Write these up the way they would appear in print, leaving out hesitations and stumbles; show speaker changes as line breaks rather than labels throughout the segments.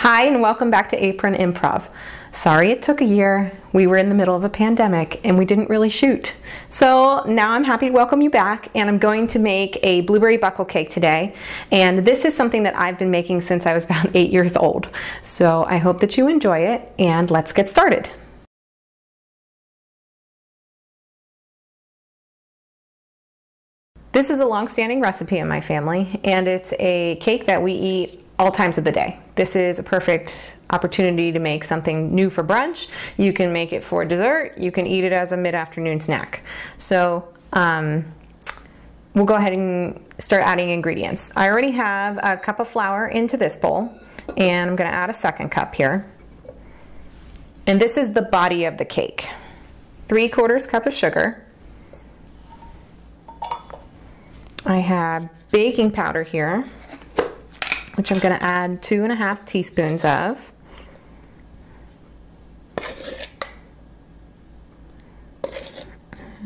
Hi, and welcome back to Apron Improv. Sorry it took a year. We were in the middle of a pandemic and we didn't really shoot. So now I'm happy to welcome you back, and I'm going to make a blueberry buckle cake today. And this is something that I've been making since I was about 8 years old. So I hope that you enjoy it, and let's get started. This is a long-standing recipe in my family, and it's a cake that we eat all times of the day. This is a perfect opportunity to make something new for brunch. You can make it for dessert. You can eat it as a mid-afternoon snack. So we'll go ahead and start adding ingredients. I already have a cup of flour into this bowl, and I'm going to add a second cup here. And this is the body of the cake. 3/4 cup of sugar. I have baking powder here, which I'm going to add 2½ teaspoons of.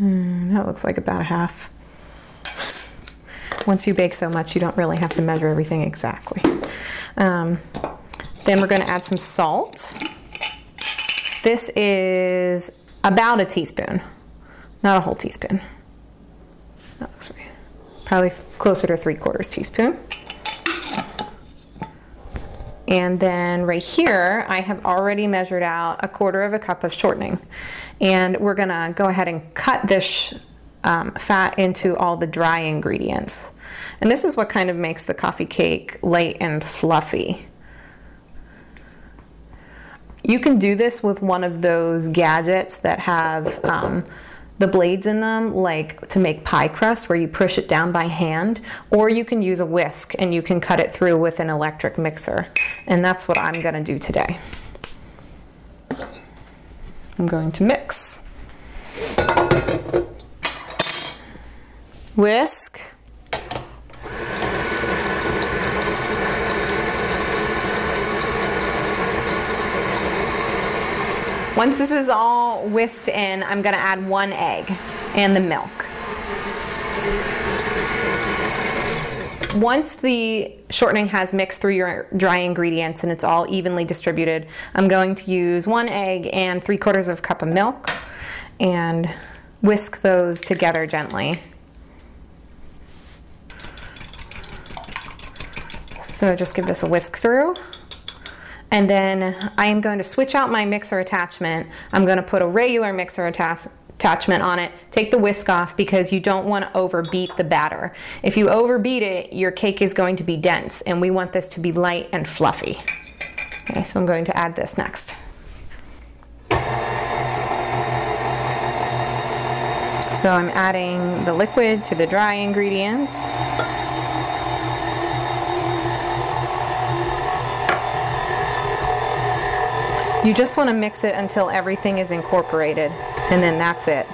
That looks like about a half. Once you bake so much, you don't really have to measure everything exactly. Then we're going to add some salt. This is about a teaspoon, not a whole teaspoon. That looks right. Probably closer to 3/4 teaspoon. And then right here, I have already measured out 1/4 cup of shortening. And we're gonna go ahead and cut this fat into all the dry ingredients. And this is what kind of makes the coffee cake light and fluffy. You can do this with one of those gadgets that have the blades in them, like to make pie crust, where you push it down by hand, or you can use a whisk and you can cut it through with an electric mixer. And that's what I'm gonna do today. I'm going to mix. Whisk. Once this is all whisked in, I'm going to add 1 egg and the milk. Once the shortening has mixed through your dry ingredients and it's all evenly distributed, I'm going to use 1 egg and 3/4 cup of milk and whisk those together gently. So just give this a whisk through. And then I am going to switch out my mixer attachment. I'm going to put a regular mixer attachment on it. Take the whisk off because you don't want to overbeat the batter. If you overbeat it, your cake is going to be dense, and we want this to be light and fluffy. Okay, so I'm going to add this next. So I'm adding the liquid to the dry ingredients. You just want to mix it until everything is incorporated, and then that's it.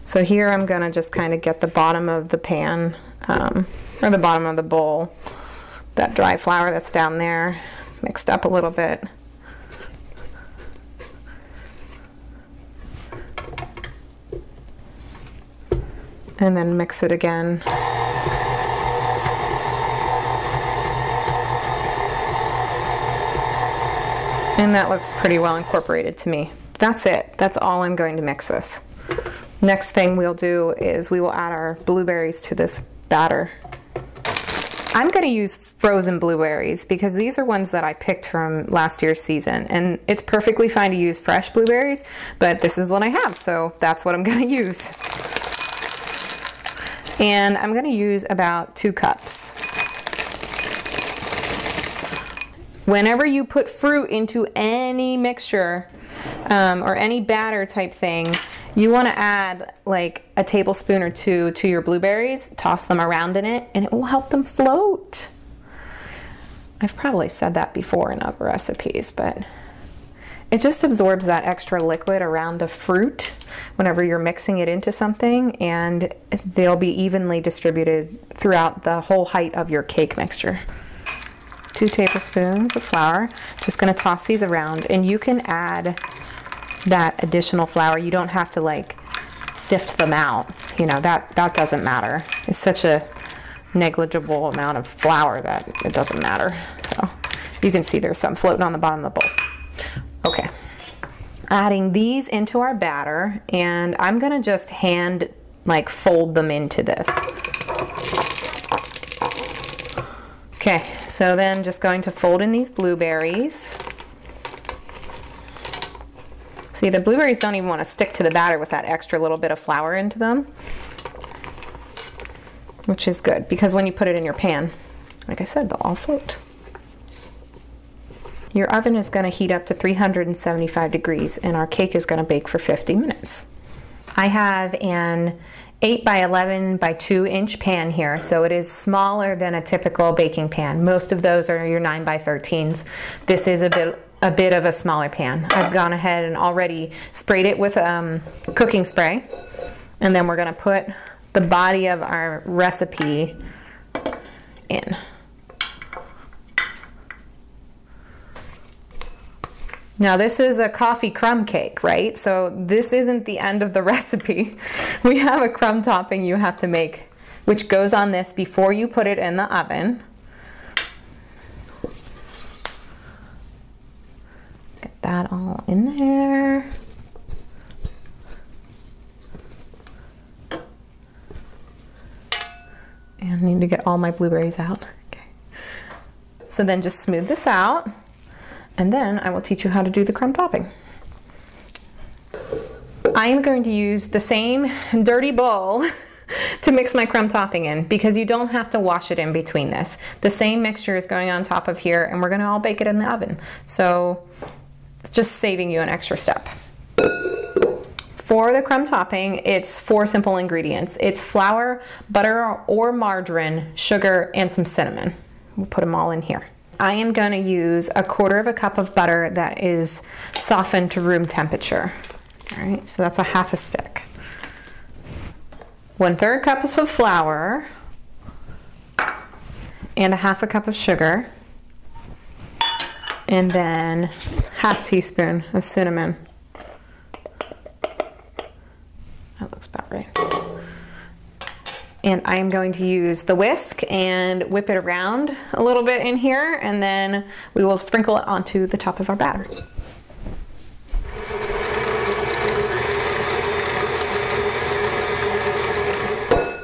So here I'm going to just kind of get the bottom of the pan, or the bottom of the bowl, that dry flour that's down there, mixed up a little bit. And then mix it again. And that looks pretty well incorporated to me. That's it. That's all I'm going to mix this. Next thing we'll do is we will add our blueberries to this batter. I'm going to use frozen blueberries because these are ones that I picked from last year's season. And it's perfectly fine to use fresh blueberries, but this is what I have, so that's what I'm going to use. And I'm going to use about 2 cups. Whenever you put fruit into any mixture or any batter type thing, you want to add like a tablespoon or 2 to your blueberries, toss them around in it, and it will help them float. I've probably said that before in other recipes, but it just absorbs that extra liquid around the fruit whenever you're mixing it into something, and they'll be evenly distributed throughout the whole height of your cake mixture. 2 tablespoons of flour. Just going to toss these around, and you can add that additional flour. You don't have to like sift them out. You know, that doesn't matter. It's such a negligible amount of flour that it doesn't matter. So You can see there's some floating on the bottom of the bowl. Okay, adding these into our batter, and I'm gonna just hand like fold them into this. Okay, so then just going to fold in these blueberries. See, the blueberries don't even want to stick to the batter with that extra little bit of flour into them, which is good because when you put it in your pan, like I said, they'll all float. Your oven is going to heat up to 375 degrees and our cake is going to bake for 50 minutes. I have an 8 by 11 by 2 inch pan here, so it is smaller than a typical baking pan. Most of those are your 9 by 13s. This is a bit of a smaller pan. I've gone ahead and already sprayed it with cooking spray, and then we're going to put the body of our recipe in. Now this is a coffee crumb cake, right? So this isn't the end of the recipe. We have a crumb topping you have to make, which goes on this before you put it in the oven. Get that all in there. And I need to get all my blueberries out. Okay. So then just smooth this out. And then I will teach you how to do the crumb topping. I am going to use the same dirty bowl to mix my crumb topping in because you don't have to wash it in between this. The same mixture is going on top of here and we're gonna all bake it in the oven. So it's just saving you an extra step. For the crumb topping, it's 4 simple ingredients. It's flour, butter or margarine, sugar, and some cinnamon. We'll put them all in here. I am going to use 1/4 cup of butter that is softened to room temperature. All right, so that's a 1/2 stick. 1/3 cups of flour and 1/2 cup of sugar, and then 1/2 teaspoon of cinnamon. That looks about right. And I am going to use the whisk and whip it around a little bit in here, and then we will sprinkle it onto the top of our batter.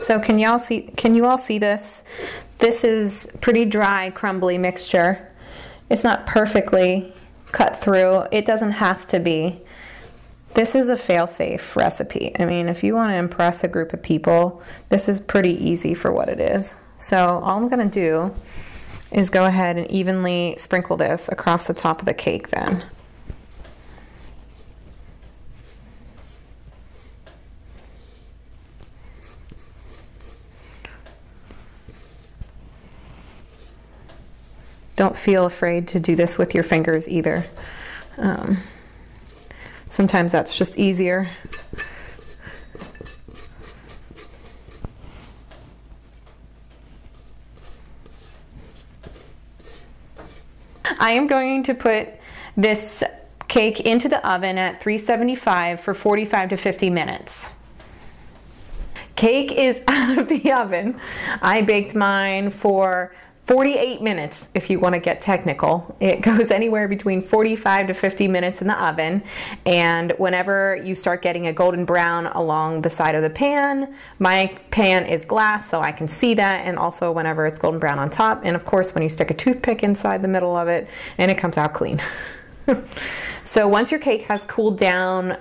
So can you all see this? This is pretty dry, crumbly mixture. It's not perfectly cut through. It doesn't have to be. This is a fail-safe recipe. I mean, if you want to impress a group of people, this is pretty easy for what it is. So all I'm going to do is go ahead and evenly sprinkle this across the top of the cake then. Don't feel afraid to do this with your fingers either. Sometimes that's just easier. I am going to put this cake into the oven at 375 for 45 to 50 minutes. Cake is out of the oven. I baked mine for 48 minutes if you want to get technical. It goes anywhere between 45 to 50 minutes in the oven, and whenever you start getting a golden brown along the side of the pan, my pan is glass so I can see that, and also whenever it's golden brown on top, and of course when you stick a toothpick inside the middle of it and it comes out clean. So once your cake has cooled down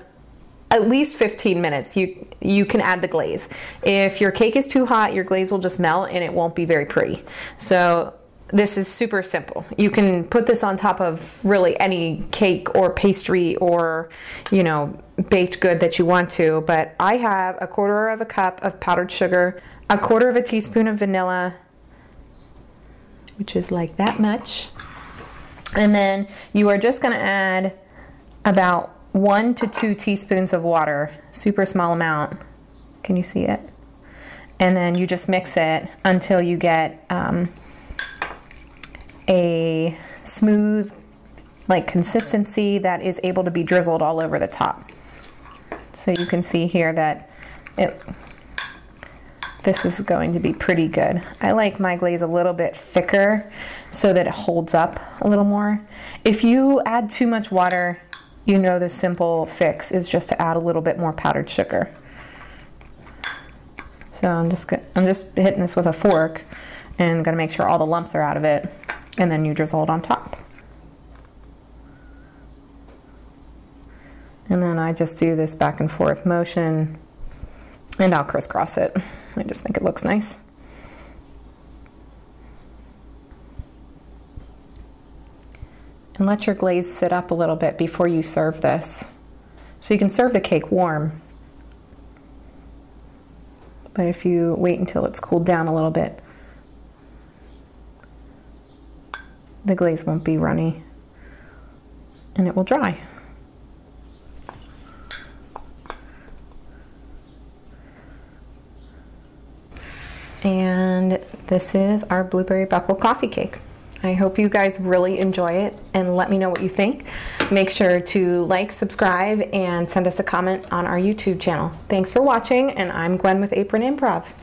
at least 15 minutes, you can add the glaze. If your cake is too hot, your glaze will just melt and it won't be very pretty. So this is super simple. You can put this on top of really any cake or pastry or, you know, baked good that you want to, but I have 1/4 cup of powdered sugar, 1/4 teaspoon of vanilla, which is like that much. And then you are just gonna add about 1 to 2 teaspoons of water, super small amount. Can you see it? And then you just mix it until you get a smooth like consistency that is able to be drizzled all over the top. So you can see here that this is going to be pretty good. I like my glaze a little bit thicker so that it holds up a little more. If you add too much water, you know the simple fix is just to add a little bit more powdered sugar. So I'm just hitting this with a fork and gonna make sure all the lumps are out of it, and then you drizzle it on top. And then I just do this back and forth motion, and I'll crisscross it. I just think it looks nice. And let your glaze sit up a little bit before you serve this. So you can serve the cake warm, but if you wait until it's cooled down a little bit, the glaze won't be runny and it will dry. And this is our blueberry buckle coffee cake. I hope you guys really enjoy it, and let me know what you think. Make sure to like, subscribe, and send us a comment on our YouTube channel. Thanks for watching, and I'm Gwen with Apron Improv.